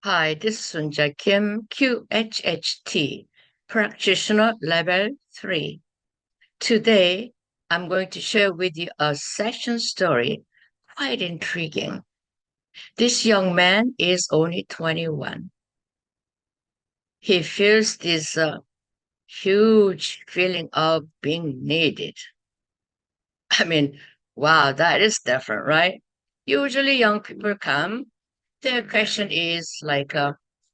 Hi, this is Soonja Kim, QHHT, Practitioner Level 3. Today, I'm going to share with you a session story, quite intriguing. This young man is only 21. He feels this huge feeling of being needed. I mean, wow, that is different, right? Usually young people come, their question is like,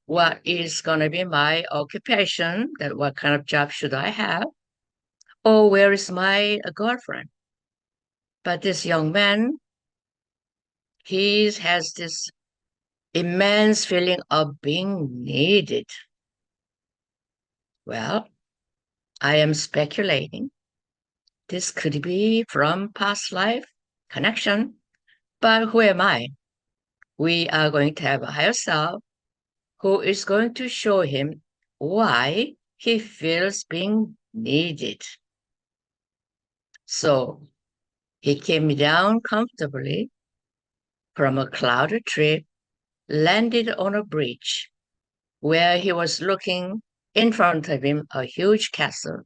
what is going to be my occupation? That what kind of job should I have? Or where is my girlfriend? But this young man, he has this immense feeling of being needed. Well, I am speculating. This could be from past life connection, but who am I? We are going to have a higher self who is going to show him why he feels being needed. So he came down comfortably from a clouded trip, landed on a bridge where he was looking in front of him a huge castle,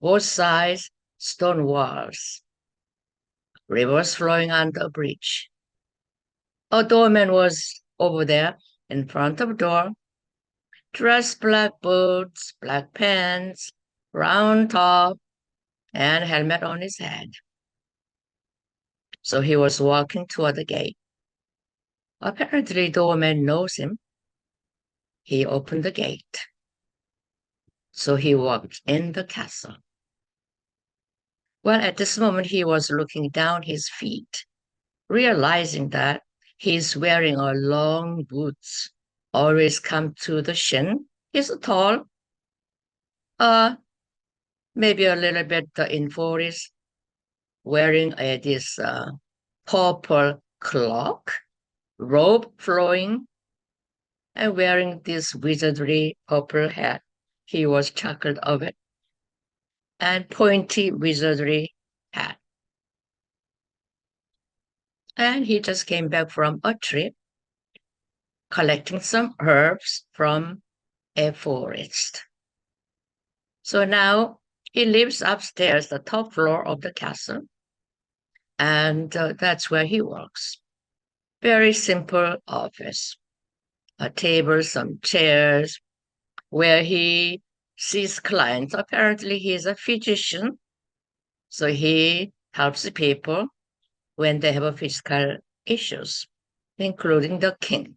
both sides stone walls, rivers flowing under a bridge. A doorman was over there in front of the door, dressed black boots, black pants, round top, and helmet on his head. So he was walking toward the gate. Apparently, the doorman knows him. He opened the gate. So he walked in the castle. Well, at this moment, he was looking down his feet, realizing that he's wearing a long boots, always come to the shin. He's tall, uh, maybe a little bit in 40s, wearing this purple cloak, robe flowing, and wearing this wizardry purple hat. He was chocolate of it, and pointy wizardry hat. And he just came back from a trip collecting some herbs from a forest. So now he lives upstairs, the top floor of the castle, and that's where he works. Very simple office, a table, some chairs, where he sees clients. Apparently, he's a physician, so he helps the people when they have physical issues, including the king.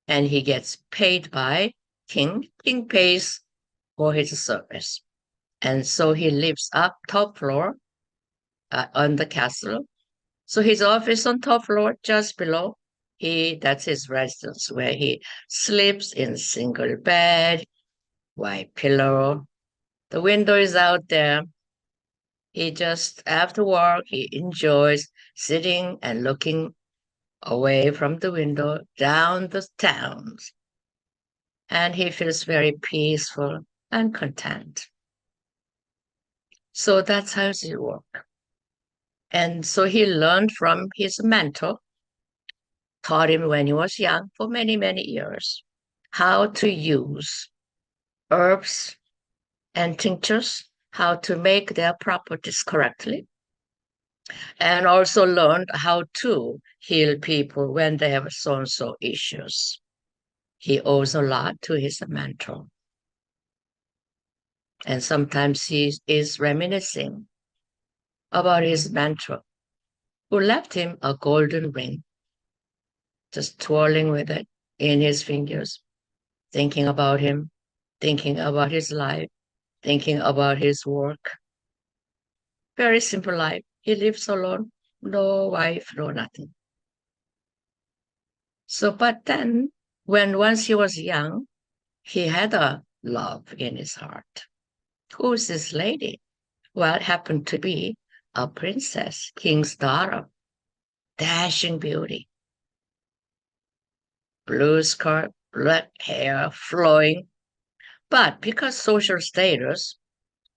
And he gets paid by king. King pays for his service. And so he lives up top floor on the castle. So his office on top floor, just below, that's his residence where he sleeps in single bed, white pillow. The window is out there. He just, after work, he enjoys sitting and looking away from the window down the towns. And he feels very peaceful and content. So that's how he works. And so he learned from his mentor, taught him when he was young for many, many years, how to use herbs and tinctures, how to make their properties correctly, and also learned how to heal people when they have so-and-so issues. He owes a lot to his mentor. And sometimes he is reminiscing about his mentor, who left him a golden ring, just twirling with it in his fingers, thinking about him, thinking about his life, thinking about his work. Very simple life. He lives alone, no wife, no nothing. So, but then, when once he was young, he had a love in his heart. Who's this lady? Well, it happened to be a princess, king's daughter, dashing beauty, blue skirt, black hair flowing. But because social status,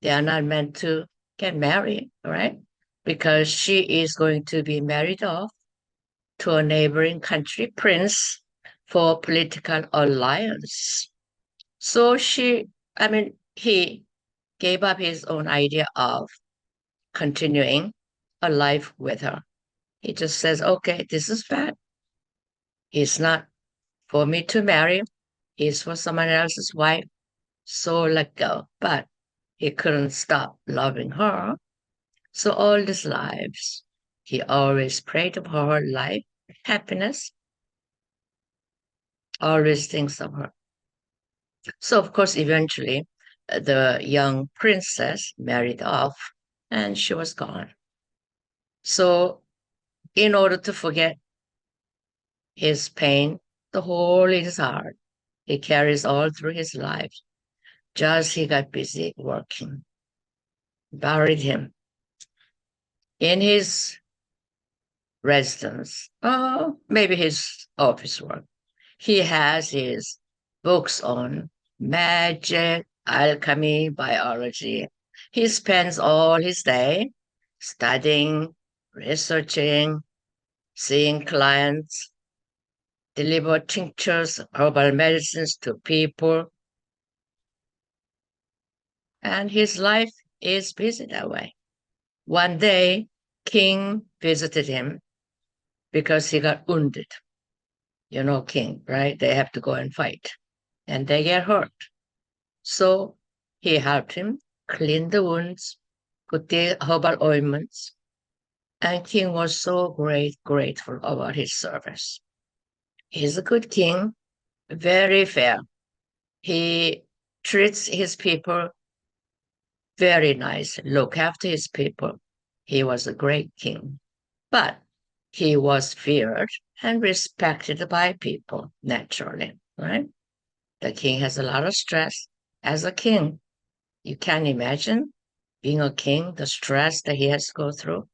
they are not meant to get married, right? Because she is going to be married off to a neighboring country prince for political alliance. So he gave up his own idea of continuing a life with her. He just says, okay, this is bad. He's not for me to marry. He's for someone else's wife. So let go. But he couldn't stop loving her. So all his lives, he always prayed for her life, happiness, always thinks of her. So, of course, eventually the young princess married off and she was gone. So, in order to forget his pain, the hole in his heart, he carries all through his life, just he got busy working, buried him in his residence, maybe his office work. He has his books on magic, alchemy, biology. He spends all his day studying, researching, seeing clients, deliver tinctures, herbal medicines to people. And his life is busy that way. One day, King visited him because he got wounded. You know, King, right? They have to go and fight and they get hurt. So he helped him clean the wounds, put the herbal ointments, and King was so grateful about his service. He's a good king, very fair. He treats his people very nice, look after his people. He was a great king. But he was feared and respected by people, naturally, right? The king has a lot of stress. As a king, you can imagine being a king, the stress that he has to go through.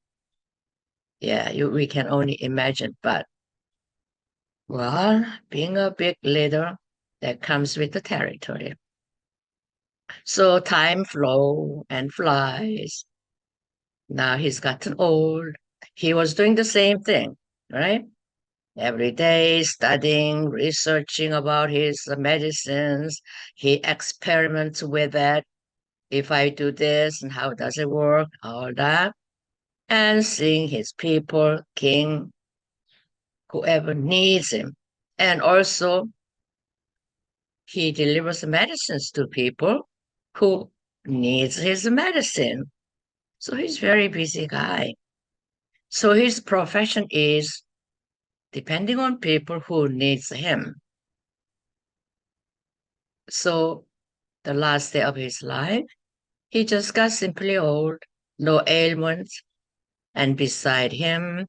Yeah, we can only imagine. But, well, being a big leader, that comes with the territory. So time flows and flies. Now he's gotten old. He was doing the same thing, right? Every day studying, researching about his medicines. He experiments with it. If I do this and how does it work, all that. And seeing his people, king, whoever needs him. And also, he delivers medicines to people who needs his medicine. So he's a very busy guy. So his profession is depending on people who needs him. So the last day of his life, he just got simply old, no ailments, and beside him,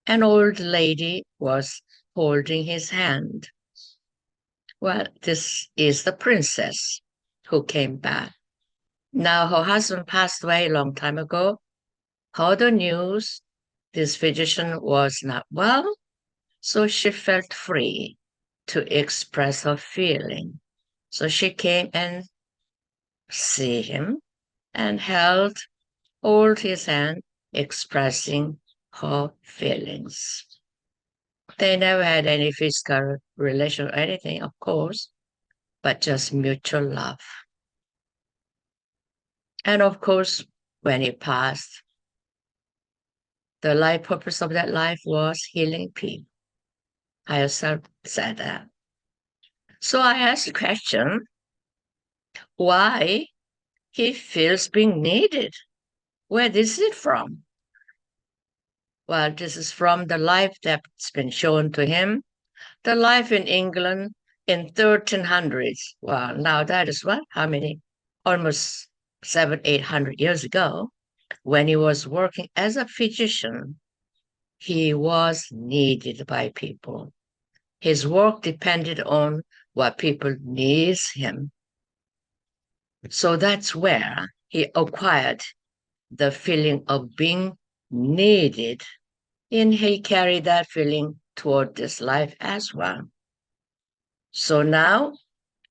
an old lady was holding his hand. Well, this is the princess who came back. Now, her husband passed away a long time ago. Heard the news, this physician was not well, so she felt free to express her feeling. So she came and see him and hold his hand, expressing her feelings. They never had any physical relation or anything, of course, but just mutual love. And of course, when he passed, the life purpose of that life was healing people. I yourself said that. So I asked the question, why he feels being needed? Where is it from? Well, this is from the life that's been shown to him, the life in England in 1300s. Well, now that is what? How many? Almost 700-800 years ago, when he was working as a physician, he was needed by people. His work depended on what people needs him. So that's where he acquired the feeling of being needed, and he carried that feeling toward this life as well. So now,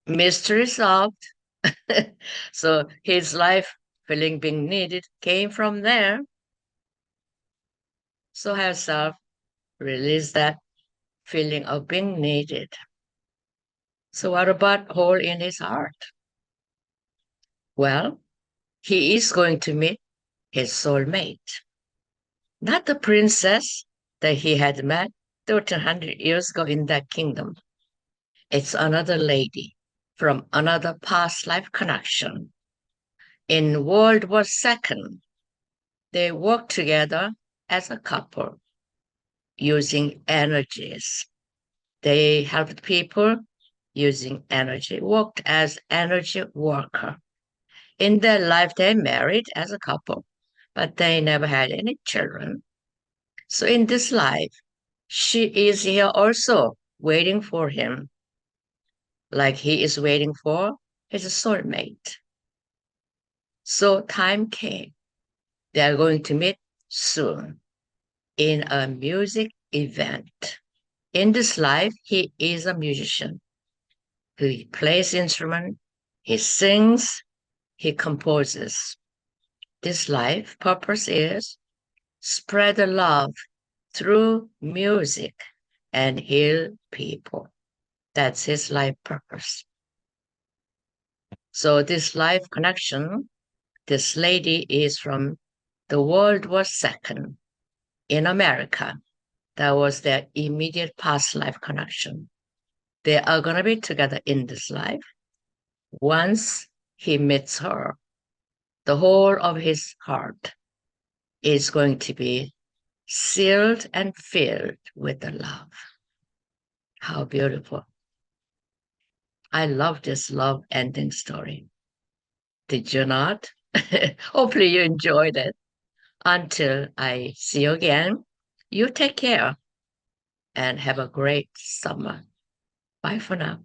mystery solved. So his life feeling being needed came from there. So I herself released that feeling of being needed. So what about hole in his heart? Well, he is going to meet his soulmate. Not the princess that he had met 1300 years ago in that kingdom. It's another lady from another past life connection. In World War II, they worked together as a couple using energies. They helped people using energy, worked as energy worker. In their life, they married as a couple, but they never had any children. So in this life, she is here also waiting for him, like he is waiting for his soulmate. So time came. They are going to meet soon in a music event. In this life, he is a musician. He plays instrument, he sings, he composes. This life purpose is spread the love through music and heal people. That's his life purpose. So this life connection, this lady is from the World War II in America. That was their immediate past life connection. They are going to be together in this life. Once he meets her, the whole of his heart is going to be sealed and filled with the love. How beautiful. I love this love ending story. Did you not? Hopefully you enjoyed it. Until I see you again, you take care and have a great summer. Bye for now.